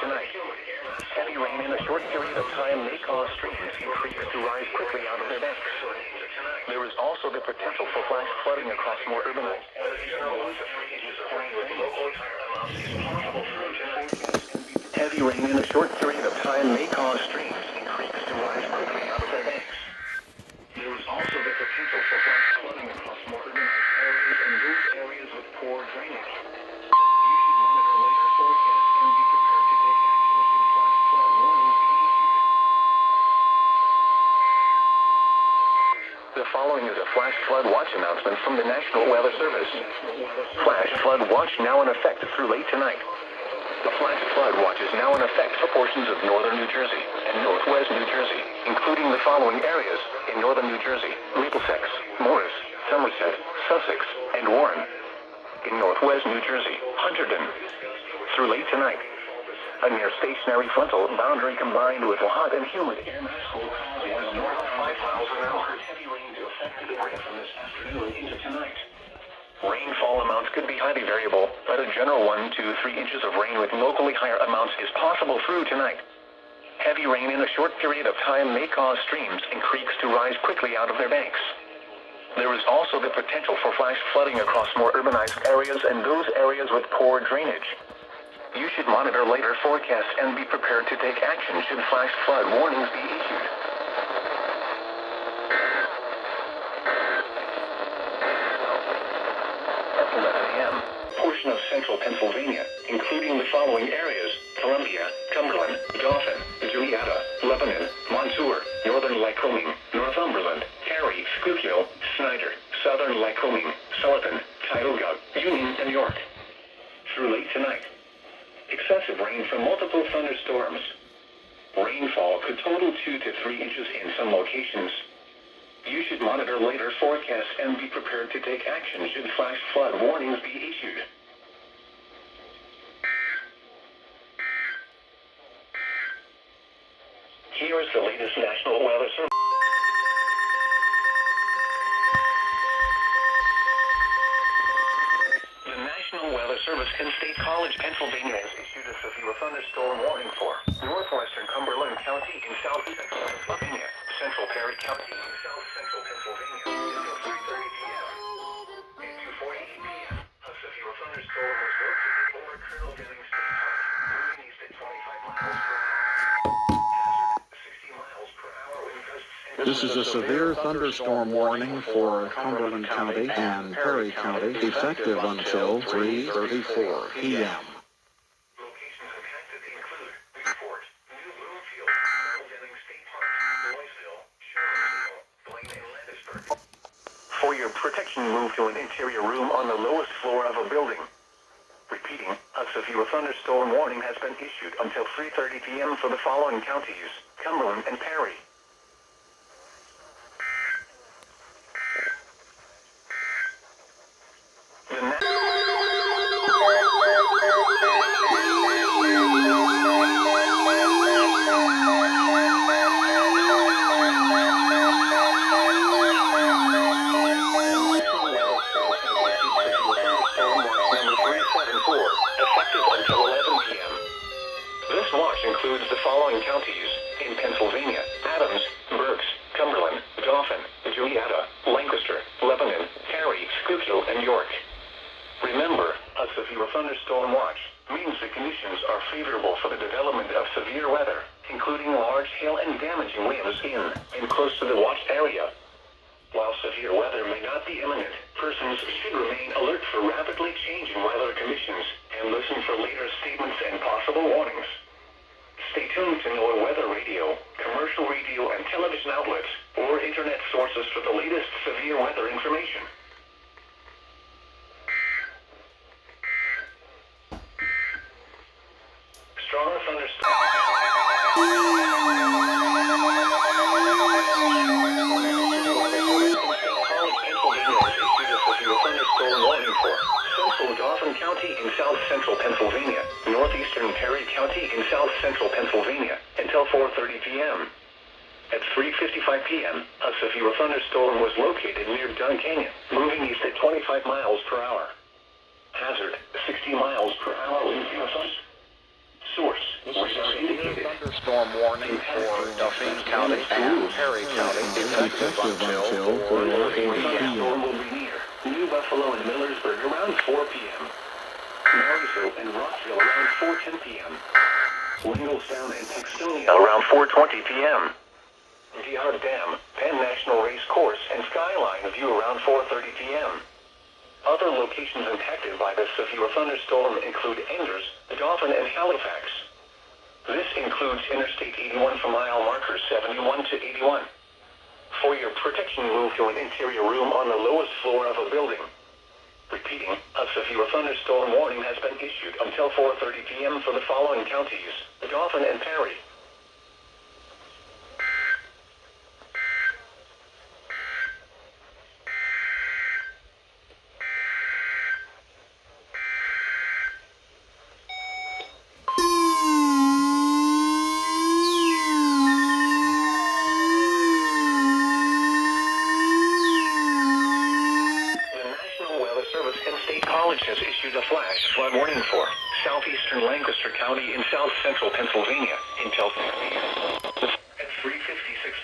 tonight. Heavy rain in a short period of time may cause streams and creeks to rise quickly out of their banks. There is also the potential for flash flooding across more urbanized areas. Heavy rain in a short period of time may cause streams and creeks to rise quickly out of their banks. There is also the potential for flash flooding across more urbanized areas and those areas with poor drainage. You should monitor later forecasts and be prepared to take action should flash flood warnings be issued. The following is a flash flood watch announcement from the National Weather Service. Flash flood watch now in effect through late tonight. The flash flood watch is now in effect for portions of northern New Jersey and northwest New Jersey, including the following areas in northern New Jersey: Middlesex, Morris, Somerset, Sussex, and Warren. In northwest New Jersey, Hunterdon. Through late tonight, a near stationary frontal boundary combined with a hot and humid air mass will cause winds north of 5 miles an hour. Heavy rain to affect the area from this afternoon into tonight. Rainfall amounts could be highly variable, but a general 1 to 3 inches of rain with locally higher amounts is possible through tonight. Heavy rain in a short period of time may cause streams and creeks to rise quickly out of their banks. There is also the potential for flash flooding across more urbanized areas and those areas with poor drainage. You should monitor later forecasts and be prepared to take action should flash flood warnings be issued. Portion of central Pennsylvania, including the following areas: Columbia, Cumberland, Dauphin, Julietta, Lebanon, Montour, northern Lycoming, Northumberland, Cary, Schuylkill, Snyder, southern Lycoming, Sullivan, Tioga, Union, and York. Through late tonight, excessive rain from multiple thunderstorms. Rainfall could total 2 to 3 inches in some locations. You should monitor later forecasts and be prepared to take action should flash flood warnings be issued. Here is the latest National Weather Service. The National Weather Service in State College, Pennsylvania has issued a severe thunderstorm warning for northwestern Cumberland County in south central Pennsylvania, central Perry County in south central Pennsylvania until 3:30 p.m. At 2:48 p.m., a severe thunderstorm was located over Colonel Denning State Park, moving east at 25 miles per hour. Hazard 60 miles per hour wind gusts. This is a severe thunderstorm warning for Cumberland County and Perry County, effective until 3:34 p.m. Locations impacted include Newport, New Bloomfield, Colonel Denning State Park, Louisville, Shermansville, Blaine, and Landisburg. For your protection, move to an interior room on the lowest floor of a building. Repeating, a severe thunderstorm warning has been issued until 3:30 p.m. for the following counties: Cumberland and Perry. Effective until 11 p.m. This watch includes the following counties in Pennsylvania: Adams, Berks, Cumberland, Dauphin, Julietta, Lancaster, Lebanon, Cary, Schuylkill, and York. Remember, a severe thunderstorm watch means the conditions are favorable for the development of severe weather, including large hail and damaging winds in and close to the watched area. While severe weather may not be imminent, persons should remain alert for rapidly changing weather conditions and listen for later statements and possible warnings. Stay tuned to NOAA weather radio, commercial radio and television outlets, or internet sources for the latest severe weather information. Strong thunderstorms. Dauphin County in south central Pennsylvania, northeastern Perry County in south central Pennsylvania, until 4:30 p.m. At 3:55 p.m., a severe thunderstorm was located near Dunn Canyon, moving east at 25 miles per hour. Hazard 60 miles per hour wind gusts. Source, radar indicated. Thunderstorm warning for Dauphin County and Perry County, effective until 4 Storm p.m. will be near New Buffalo and Millersburg around 4 p.m. Marysville and Rockville around 4:10 p.m. Lingelstown and Paxtonia around 4:20 p.m. Gihard Dam, Penn National Race Course, and Skyline View around 4:30 p.m. Other locations impacted by this severe thunderstorm include Enders, Dauphin, and Halifax. This includes Interstate 81 from mile markers 71 to 81. For your protection, move to an interior room on the lowest floor of a building. Repeating, a severe thunderstorm warning has been issued until 4:30 p.m. for the following counties: Dauphin and Perry. College has issued a flash flood warning for southeastern Lancaster County in south central Pennsylvania until 6 p.m. At 3:56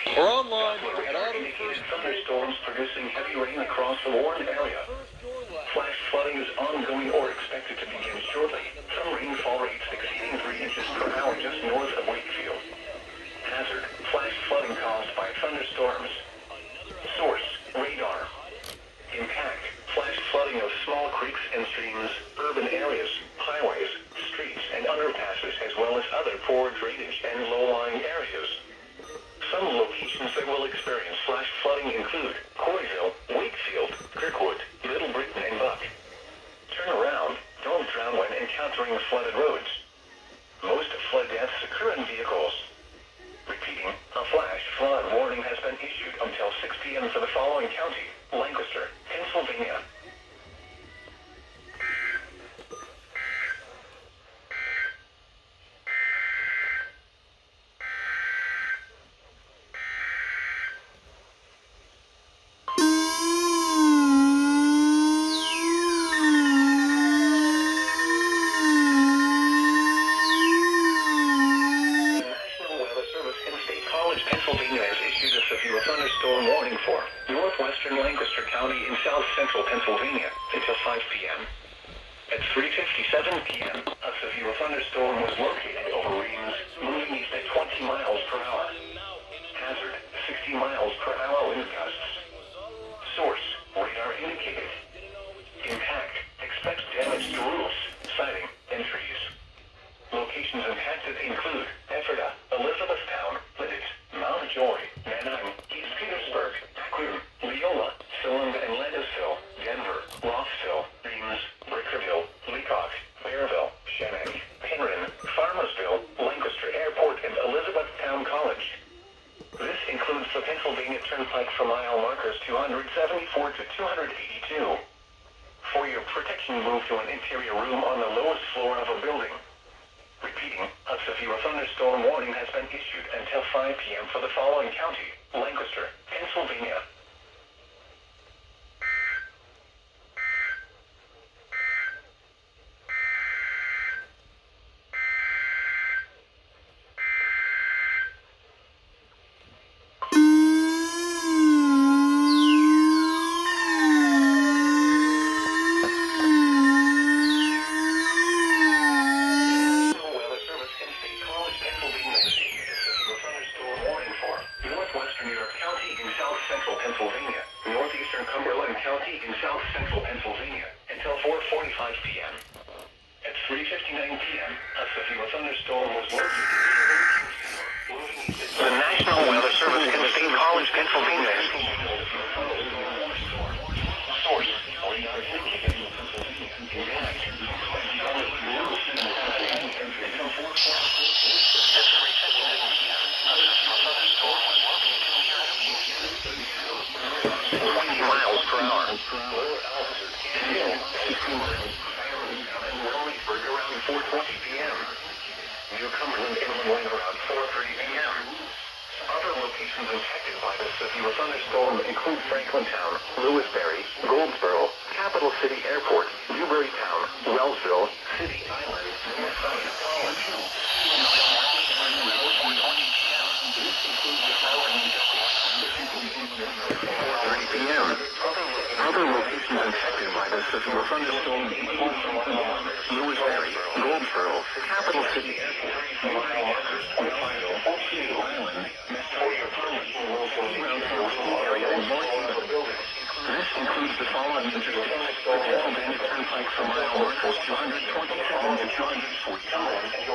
p.m. We're online at radar indicated thunderstorms producing heavy rain across the Warren area. Flash flooding is ongoing or expected to begin shortly. Some rainfall rates exceeding 3 inches per hour just north of Wakefield. Hazard: flash flooding caused by thunderstorms. Source: radar. Impact: flash flooding of small creeks and streams, urban areas, highways, streets, and underpasses, as well as other poor drainage and low-lying areas. Some locations that will experience flash flooding include Coryville, Wakefield, Kirkwood, Little Britain, and Buck. Turn around. Don't drown when encountering flooded roads. Most flood deaths occur in vehicles. Repeating, a flash flood warning has been issued until 6 p.m. for the following county: Lancaster, Pennsylvania. Pennsylvania has issued a severe thunderstorm warning for northwestern Lancaster County in south central Pennsylvania until 5 p.m. At 3:57 p.m., a severe thunderstorm was located over Reims, moving east at 20 miles per hour. Hazard: 60 miles per hour wind gusts. Source: radar indicated. Impact: expect damage to roofs, siding, and trees. Locations impacted include Ephrata, Elizabethtown, Lidditz, Mount Joy, Manheim, East Petersburg, Akron, Leola, Solon and Landisville, Denver, Rossville, Reims, Brickerville, Leacock, Bearville, Shannock, Penryn, Farmersville, Lancaster Airport, and Elizabethtown College. This includes the Pennsylvania Turnpike for mile markers 274 to 282. For your protection, move to an interior room on the lowest floor of a building. Repeating, a severe thunderstorm warning has been issued until 5 p.m. for the following county: Lancaster, Pennsylvania. Pennsylvania, northeastern Cumberland County in south central Pennsylvania until 4:45 p.m. At 3:59 p.m., a severe thunderstorm was located. The National Weather Service in State College, Pennsylvania. Source: radar indicated. Miles per hour. Lower altitude. Hill. 60 miles. Williamsburg around 4:20 p.m. New Cumberland, Illinois around 4:30 p.m. Other locations impacted by this severe thunderstorm include Franklintown, Lewisberry, Goldsboro, Capital City Airport, Newburytown, Wellsville, City Island, Minnesota, College Hill. 4:30 p.m. Other locations infected by this severe thunderstorm include Lewisberry, Goldsboro, Capital City Airport, City Island, area and this includes the following interstates: the Pennsylvania Turnpike for mile markers 227 to 242,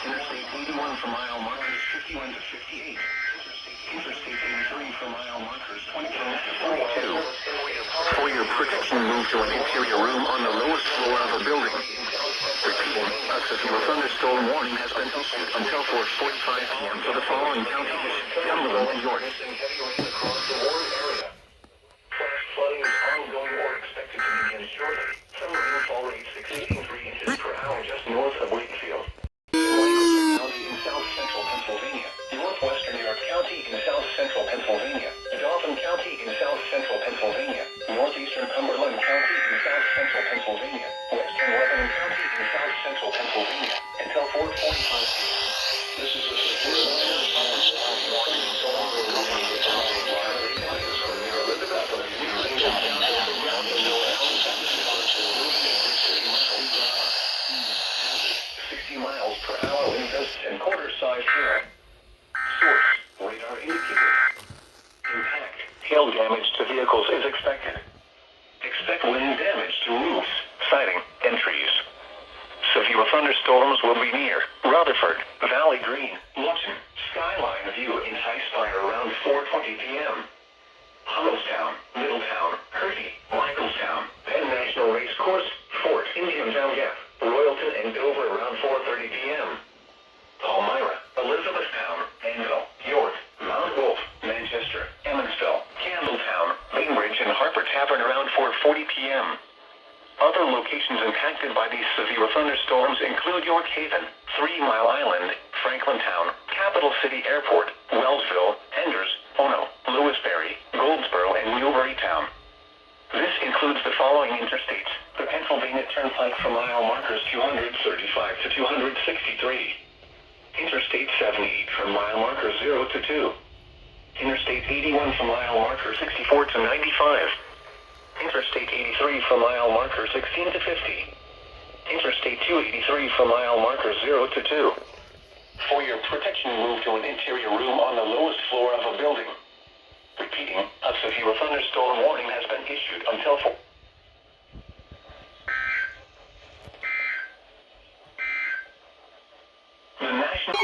Interstate 81 for mile markers 51 to 58, Interstate 83 for mile markers 29 to 42. For your protection, move to an interior room on the lowest floor of a building. Repeating, a severe thunderstorm warning has been issued until 4:45 p.m. for the following counties: Cumberland and York. Flash flooding is ongoing or expected to begin shortly. Some rainfall rates exceeding 3 inches per hour just north of Wakefield. Lancaster County in south central Pennsylvania. Northwestern York County in south central Pennsylvania. Dauphin County in south central Pennsylvania. Northeastern Cumberland County in south central Pennsylvania. Western Lebanon County in south central Pennsylvania. Until 4:45 p.m. This is a and quarter-size hail. Source: radar indicated. Impact: hail damage to vehicles is expected. Expect wind damage to roofs, siding, and trees. Severe thunderstorms will be near Rutherford, Valley Green, Luton, Skyline View in Highspire around 4:20 p.m. Hummelstown, Middletown, Hertie, Michaelstown, Penn National Race Course, Fort Indiantown Gap, Royalton, and Dover around 4:30 p.m. Palmyra, Elizabethtown, Anvil, York, Mount Wolf, Manchester, Emmonsville, Campbelltown, Bainbridge, and Harper Tavern around 4:40 p.m. Other locations impacted by these severe thunderstorms include York Haven, 3 Mile Island, Franklintown, Capital City Airport, Wellsville, Enders, Ono, Lewisberry, Goldsboro, and Newburytown. This includes the following interstates: the Pennsylvania Turnpike for mile markers 235 to 263. Interstate 78 from mile marker 0 to 2. Interstate 81 from mile marker 64 to 95. Interstate 83 from mile marker 16 to 50. Interstate 283 from mile marker 0 to 2. For your protection, move to an interior room on the lowest floor of a building. Repeating, a severe thunderstorm warning has been issued until 4. The National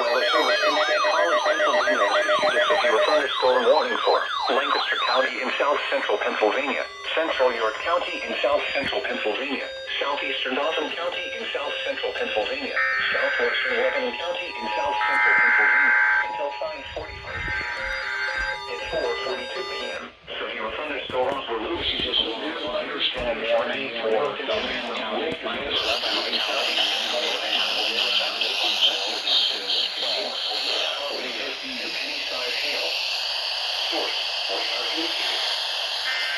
Weather Service in State College, Pennsylvania has issued a severe thunderstorm warning for Lancaster County in south central Pennsylvania, Central York County in south central Pennsylvania, southeastern Dauphin County in south central Pennsylvania, southwestern Lebanon County in south central Pennsylvania, until 5:45 p.m. At 4:42 p.m., severe thunderstorms were loosely thunderstorm warning for Dauphin County, penny-sized hail. Source: radar indicated.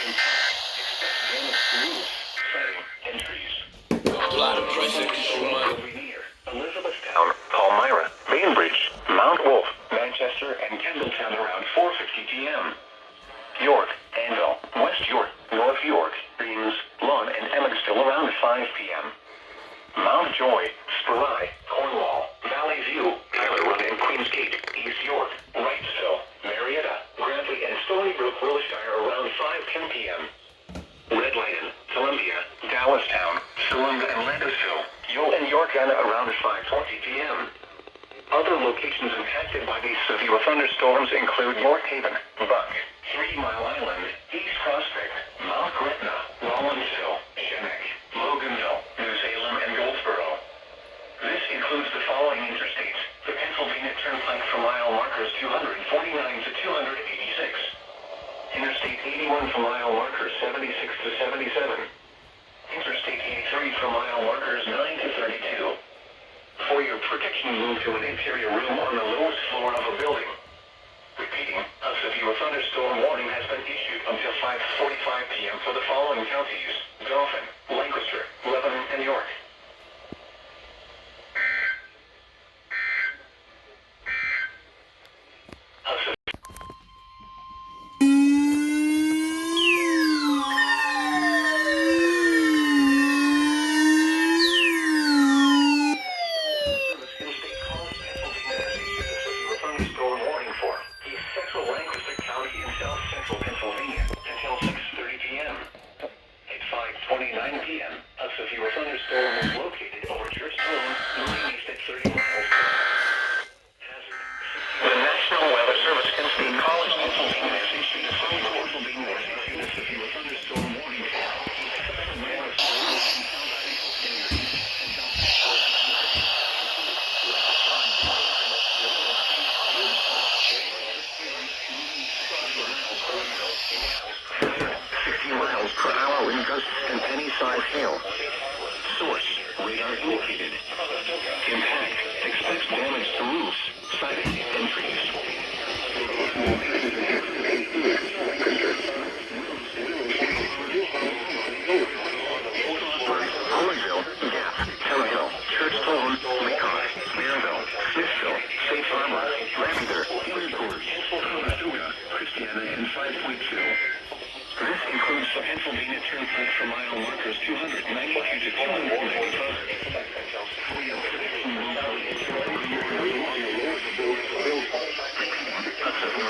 Impact: expect damage to roofs, siding, and trees. Apply the pressure control money. Elizabethtown, Palmyra, Bainbridge, Mount Wolf, Manchester, and Campbelltown around 4:50 p.m. York, Anvil, West York, North York, Deans, Lawn, and Emmonsville around 5 p.m. Mount Joy, Spry, Cornwall, Valley View, Tyler Run, and Queens Gate, East York, Wrightsville, Marietta, Grantley, and Stony Brook, Wilshire around 5:10 p.m. Red Lion, Columbia, Dallastown, Cylinda, and Landisville, Yule, and Yorkana around 5:20 p.m. Other locations impacted by these severe thunderstorms include York Haven, Buck, 3 Mile Island, East Prospect, Mount Gretna, Rollinsville, Shemek, Loganville, New Salem, and Goldsboro. This includes the following interstates: the Pennsylvania Turnpike for mile markers 249 to 286. 81 for mile markers 76 to 77. Interstate 83 for mile markers 9 to 32. For your protection, move to an interior room on the lowest floor of a building. Repeating, a severe thunderstorm warning has been issued until 5:45 p.m. for the following counties: Dauphin, Lancaster, Lebanon, and York. And penny-sized hail. Source, radar indicated. Impact, expects damage to roofs, siding, and trees. Hollyville, Gap, Televille, Churchtown, Macon, Maryville, Smithville, Safe Harbor, Lavender, Intercourse, Conestoga, Christiana, and 5.2. This includes the Pennsylvania Turnpike for mile markers 292 to 295.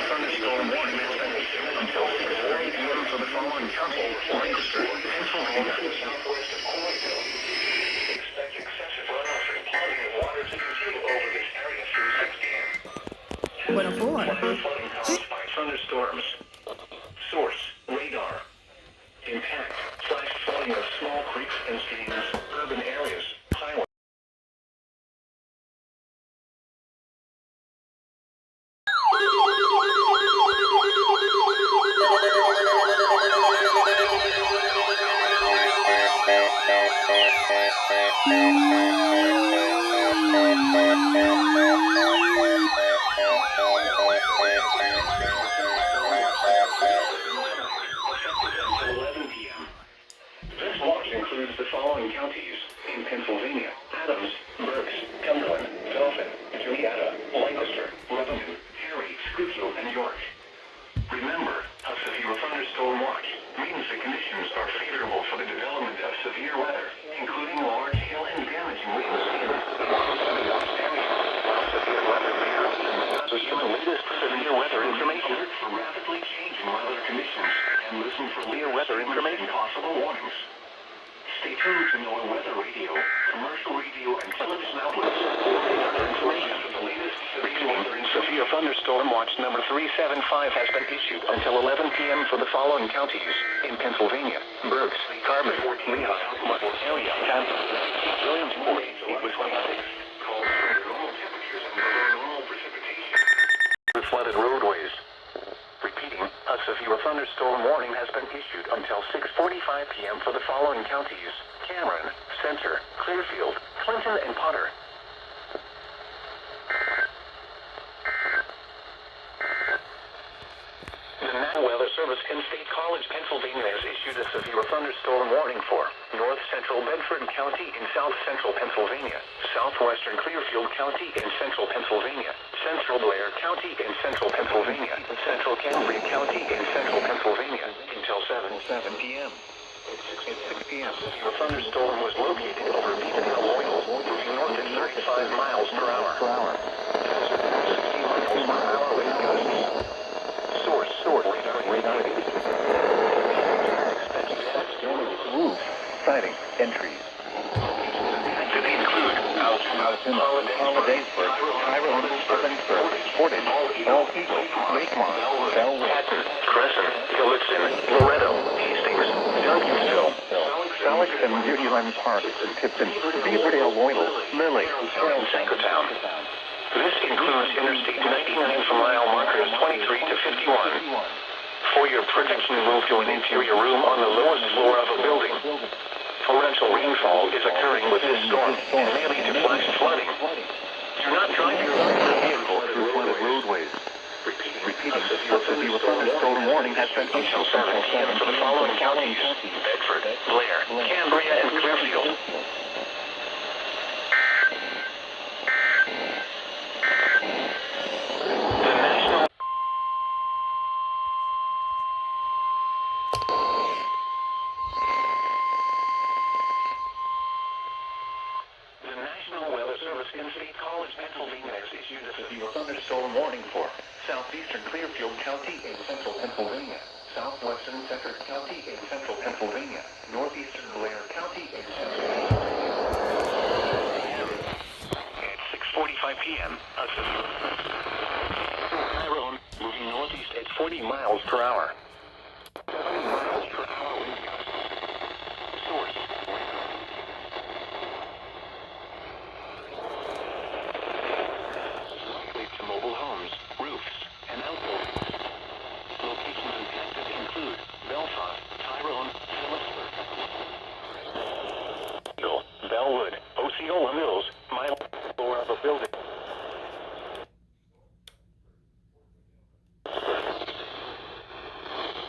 Thunderstorm warning has been issued until 6:30 p.m. for the following county: Lancaster, Pennsylvania. Southwest of Cornville. Expect excessive runoff and flooding of water to continue over this area through 6 p.m. Flooding caused by thunderstorms. Source, radar. Impact, flash flooding of small creeks and streams, urban areas, highways. This watch includes the following counties in Pennsylvania: Adams, Berks, Cumberland, Dauphin, Julietta, Lancaster, Lebanon, Perry, Schuylkill, and York. Remember, a severe thunderstorm watch means the conditions are favorable for the development of severe weather, including large hail and damaging winds in severe weather matters. So the latest severe weather information for rapidly changing weather conditions and listen for severe weather information possible warnings. Stay tuned to NOAA Weather Radio, commercial radio, and television outlets for weather information for the latest severe weather. Severe thunderstorm watch number 375 has been issued until 11 p.m. for the following counties in Pennsylvania: Berks, Carbon, Lehigh, Montpelier, Tampa, Williamsport, Wisconsin. Calls for normal temperatures and below normal precipitation. Flooded roadways. Repeating, a severe thunderstorm warning has been issued until 6:45 p.m. for the following counties: Cameron, Center, Clearfield, Clinton, and Potter. The National Weather Service in State College, Pennsylvania has issued a severe thunderstorm warning for north central Bedford County in south central Pennsylvania, southwestern Clearfield County in central Pennsylvania, central Blair County in central Pennsylvania, central Cambria County in central Pennsylvania until 7 p.m. It's 6 p.m. The thunderstorm was located over Beacon Hill, Oil, moving north at 35 miles per hour. 60 miles per hour wind gusts. Source, radar. Expect damage to roof, siding, and trees. To include Alton, Hollidaysburg, Tyrone, Spencer, Portage, Ball Eagle, Lakemont, Bellwether, Crescent, Hillitson, Loretto, Hastings, Duncansville, Salix and Beautyland Park, Tipton, Beaverdale, Loyal, Lily, and Sankertown. This includes Interstate 99 for mile markers 23 to 51. For your protection, move to an interior room on the lowest floor of a building. Torrential rainfall is occurring with this storm and may lead to flash flooding. Do not drive your vehicle through flooded roadways. Repeating, a severe thunderstorm warning has been issued until 7 p.m. for the following counties: Bedford, Blair, Cambria, and Clearfield. The National Weather Service in State College, Pennsylvania has issued a severe thunderstorm warning for southeastern Clearfield County in central Pennsylvania, southwestern Cedric County in central Pennsylvania, northeastern Blair County in central Pennsylvania. At 6:45 p.m., a severe Tyrone moving northeast at 40 miles per hour. 70 miles per hour wind gusts. Source. Mobile homes, roofs, and outbuildings. Locations impacted include Belfast, Tyrone, Phillipsburg, Bellwood, Osceola Mills, mile floor of a building.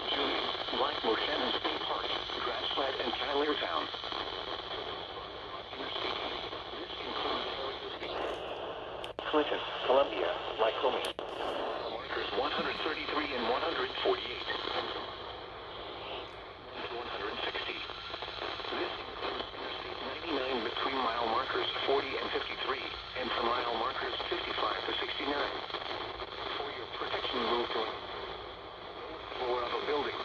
Julian, Blackmore, Shannon State Park, Grassland, and Cavalier Town. This includes Clinton, Columbia, Lycoming. Markers 133 and 148. 160. This includes Interstate 99 between mile markers 40 and 53, and from mile markers 55 to 69. For your protection, move to the floor of a building.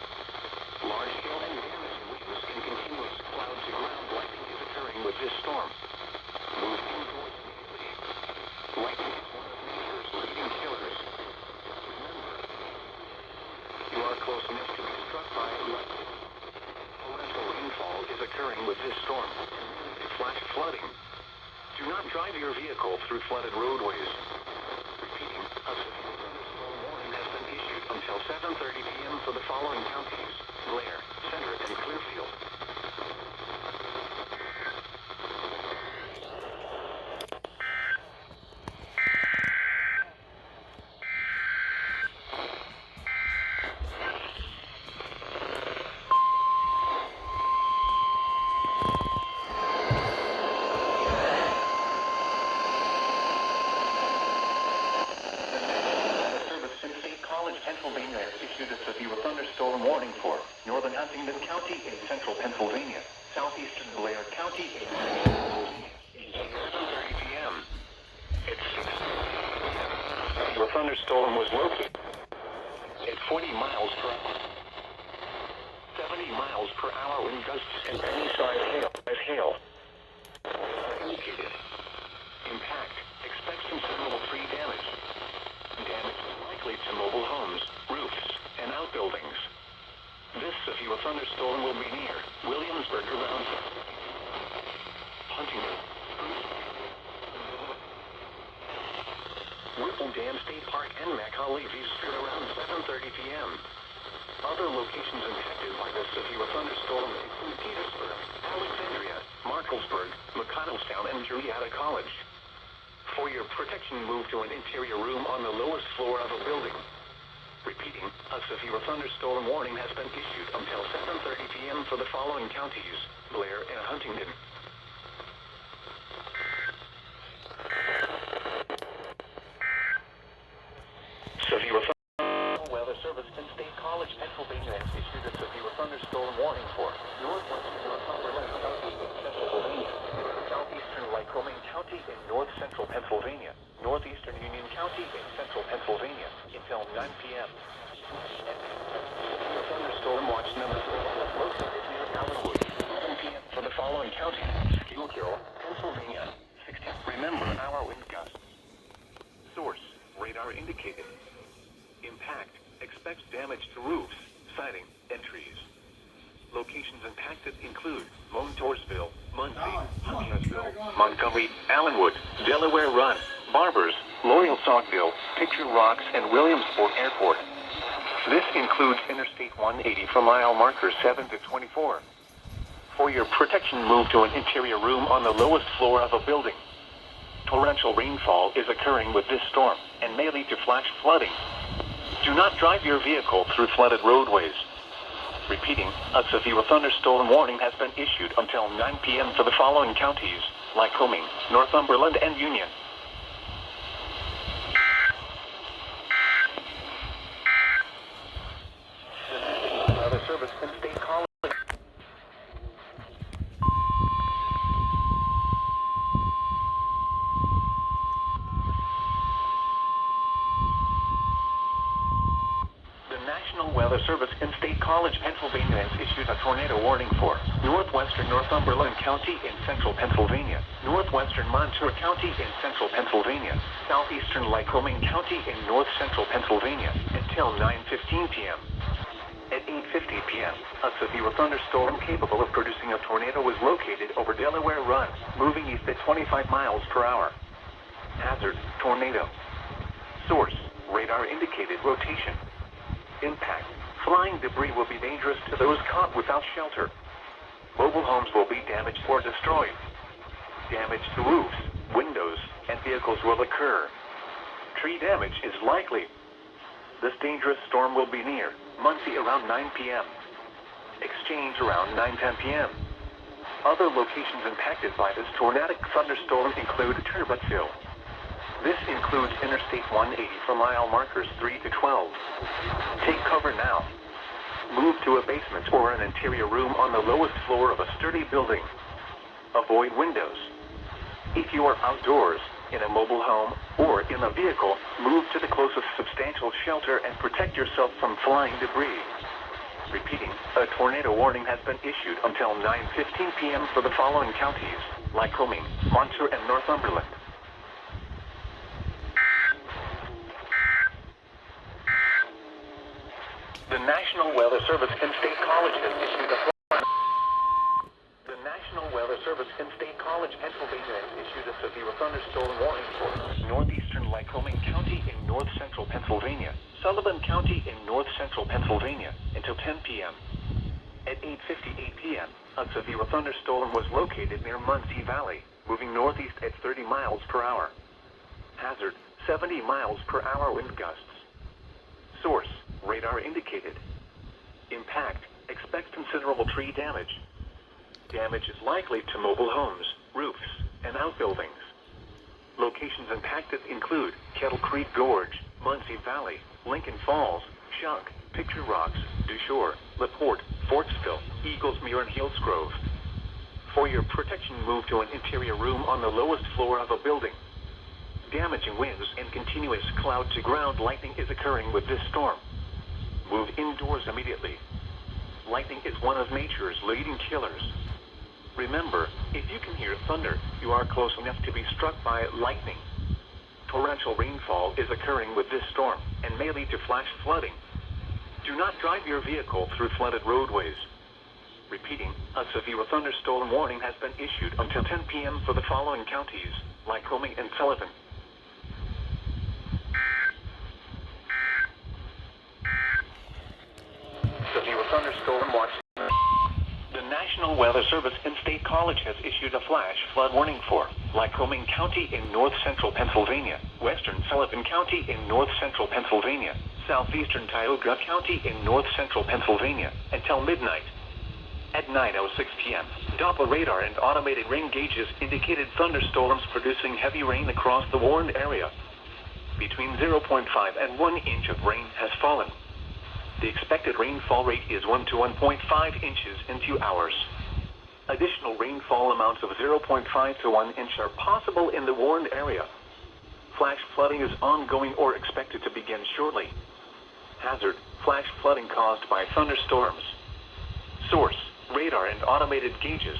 Large hail and damaging winds and continuous cloud-to-ground lightning is occurring with this storm. Move indoors immediately. Lightning is one of nature's leading killers. Remember, you are close enough to be struck by lightning. Torrential rainfall is occurring with this storm. Flash flooding. Do not drive your vehicle through flooded roadways. Repeating, a severe thunderstorm warning has been issued until 7:30 p.m. for the following counties: Blair, Cedric, and Clearfield. Pennsylvania has issued a severe thunderstorm warning for northern Huntingdon County in central Pennsylvania, southeastern Blair County in 7:30 p.m. It's 6:30 p.m. Your thunderstorm was located at 40 miles per hour. 70 miles per hour wind gusts and any size hail. Indicated. Impact. Expect considerable tree damage. Damage is likely to mobile homes, roofs, and outbuildings. This severe thunderstorm will be near Williamsburg around Huntington, Whipple Dam State Park, and McAuliffe around 7:30 p.m. Other locations impacted by this severe thunderstorm include Petersburg, Alexandria, Marklersburg, McConnellstown, and Julietta College. For your protection, move to an interior room on the lowest floor of a building. Repeating, a severe thunderstorm warning has been issued until 7:30 p.m. for the following counties: Blair and Huntingdon. Severe Weather Service in State College, Pennsylvania has issued a severe thunderstorm warning for northwestern Northumberland County in Pennsylvania, southeastern Lycoming County in north central Pennsylvania, northeastern Union County in central Pennsylvania until 9 p.m. Thunderstorm watch number 4 is located near Allenwood, 7 p.m. for the following counties: Schuylkill, Pennsylvania, 60. Remember our wind gusts. Source: radar indicated. Impact: expects damage to roofs, siding, and trees. Locations impacted include Montoursville, Muncie, Huntersville, Montgomery, Allenwood, Delaware Run, Barbers, Loyal Saukville, Picture Rocks, and Williamsport Airport. This includes Interstate 180 for mile markers 7 to 24. For your protection, move to an interior room on the lowest floor of a building. Torrential rainfall is occurring with this storm and may lead to flash flooding. Do not drive your vehicle through flooded roadways. Repeating, a severe thunderstorm warning has been issued until 9 p.m. for the following counties: Lycoming, Northumberland, and Union. Weather Service and State College. The National Weather Service in State College, Pennsylvania has issued a tornado warning for northwestern Northumberland County in central Pennsylvania, northwestern Montour County in central Pennsylvania, southeastern Lycoming County in north central Pennsylvania until 9:15 p.m. At 8:50 p.m., a severe thunderstorm capable of producing a tornado was located over Delaware Run, moving east at 25 miles per hour. Hazard: tornado. Source: radar indicated rotation. Impact: flying debris will be dangerous to those caught without shelter. Mobile homes will be damaged or destroyed. Damage to roofs, windows, and vehicles will occur. Tree damage is likely. This dangerous storm will be near Muncie around 9 p.m. Exchange around 9:10 p.m. Other locations impacted by this tornadic thunderstorm include Turbotsville. This includes Interstate 180 for mile markers 3 to 12. Take cover now. Move to a basement or an interior room on the lowest floor of a sturdy building. Avoid windows. If you are outdoors, in a mobile home, or in a vehicle, move to the closest substantial shelter and protect yourself from flying debris. Repeating, a tornado warning has been issued until 9:15 p.m. for the following counties: Lycoming, Montour, and Northumberland. The National Weather Service in State College has issued a The National Weather Service in State College, Pennsylvania has issued a severe thunderstorm warning for northeastern Lycoming County in north central Pennsylvania, Sullivan County in north central Pennsylvania until 10 p.m. At 8:58 p.m., a severe thunderstorm was located near Muncie Valley, moving northeast at 30 miles per hour. Hazard: 70 miles per hour wind gusts. Source: radar indicated. Impact: expect considerable tree damage. Damage is likely to mobile homes, roofs, and outbuildings. Locations impacted include Kettle Creek Gorge, Muncie Valley, Lincoln Falls, Shunk, Picture Rocks, Dushore, LaPorte, Forksville, Eaglesmere, and Hillsgrove. For your protection, move to an interior room on the lowest floor of a building. Damaging winds and continuous cloud-to-ground lightning is occurring with this storm. Move indoors immediately. Lightning is one of nature's leading killers. Remember, if you can hear thunder, you are close enough to be struck by lightning. Torrential rainfall is occurring with this storm and may lead to flash flooding. Do not drive your vehicle through flooded roadways. Repeating, a severe thunderstorm warning has been issued until 10 p.m. for the following counties: Lycoming and Sullivan. Severe thunderstorm watch. The National Weather Service in State College has issued a flash flood warning for Lycoming County in north central Pennsylvania, western Sullivan County in north central Pennsylvania, southeastern Tioga County in north central Pennsylvania until midnight. At 9:06 p.m., Doppler radar and automated rain gauges indicated thunderstorms producing heavy rain across the warned area. Between 0.5 and 1 inch of rain has fallen. The expected rainfall rate is 1 to 1.5 inches in 2 hours. Additional rainfall amounts of 0.5 to 1 inch are possible in the warned area. Flash flooding is ongoing or expected to begin shortly. Hazard: flash flooding caused by thunderstorms. Source: radar and automated gauges.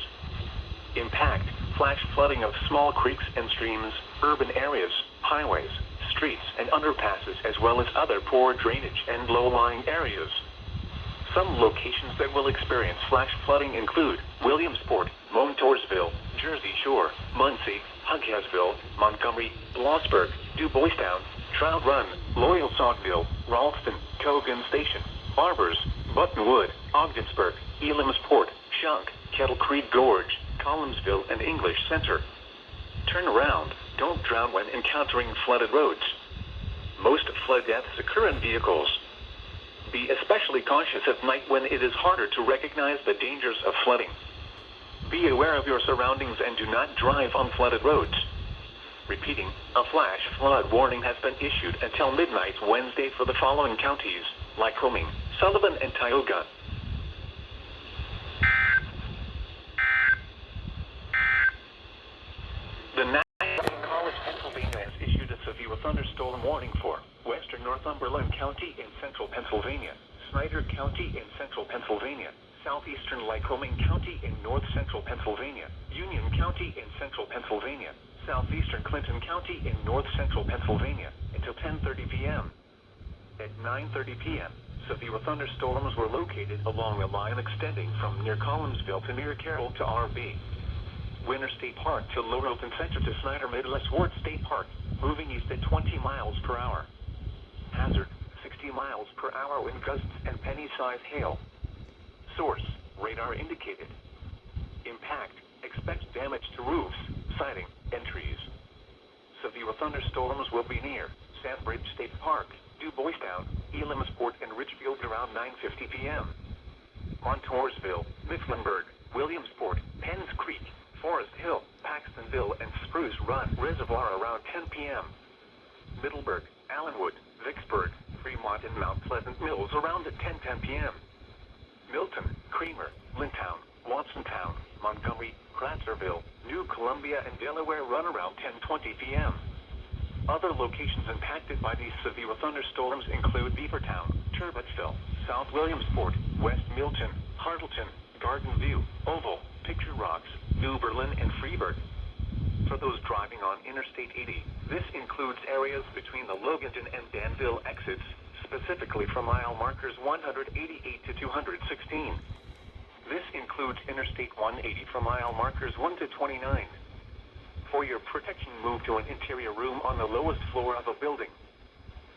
Impact: flash flooding of small creeks and streams, urban areas, highways, streets, and underpasses, as well as other poor drainage and low-lying areas. Some locations that will experience flash flooding include Williamsport, Montoursville, Jersey Shore, Muncie, Huggasville, Montgomery, Blossburg, Du Boistown, Trout Run, Loyal Saltville, Ralston, Cogan Station, Barbers, Buttonwood, Ogdensburg, Elamsport, Shunk, Kettle Creek Gorge, Collinsville, and English Center. Turn around. Don't drown when encountering flooded roads. Most flood deaths occur in vehicles. Be especially cautious at night when it is harder to recognize the dangers of flooding. Be aware of your surroundings and do not drive on flooded roads. Repeating, a flash flood warning has been issued until midnight Wednesday for the following counties: Lycoming, Sullivan, and Tioga. The National College, Pennsylvania has issued a severe thunderstorm warning for western Northumberland County in central Pennsylvania, Snyder County in central Pennsylvania, southeastern Lycoming County in north central Pennsylvania, Union County in central Pennsylvania, southeastern Clinton County in north central Pennsylvania, until 10:30 p.m. At 9:30 p.m., severe thunderstorms were located along the line extending from near Collinsville to near Carroll to RB. Winter State Park to Laurelton Center to Snyder Midwest Ward State Park, moving east at 20 miles per hour. Hazard, 60 miles per hour wind gusts and penny-sized hail. Source, radar indicated. Impact, expect damage to roofs, siding, and trees. Severe thunderstorms will be near Sandbridge State Park, DuBoistown, Elamsport, and Ridgefield around 9:50 p.m. Montoursville, Mifflinburg, Williamsport, Penns Creek, Forest Hill, Paxtonville, and Spruce Run Reservoir around 10 p.m. Middleburg, Allenwood, Vicksburg, Fremont, and Mount Pleasant Mills around at 10:10 p.m. Milton, Creamer, Lintown, Watsontown, Montgomery, Kratzerville, New Columbia, and Delaware run around 10:20 p.m. Other locations impacted by these severe thunderstorms include Beavertown, Turbottsville, South Williamsport, West Milton, Hartleton, Garden View, Oval, Picture Rocks, New Berlin, and Freeburg. For those driving on Interstate 80, this includes areas between the Loganton and Danville exits, specifically from mile markers 188 to 216. This includes Interstate 180 from mile markers 1 to 29. For your protection, move to an interior room on the lowest floor of a building.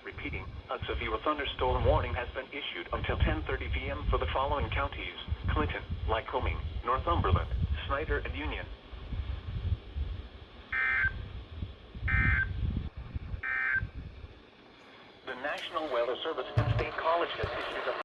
Repeating, a severe thunderstorm warning has been issued until 10:30 p.m. for the following counties: Clinton, Lycoming, Northumberland, Snyder, and Union. The National Weather Service and State College has issued a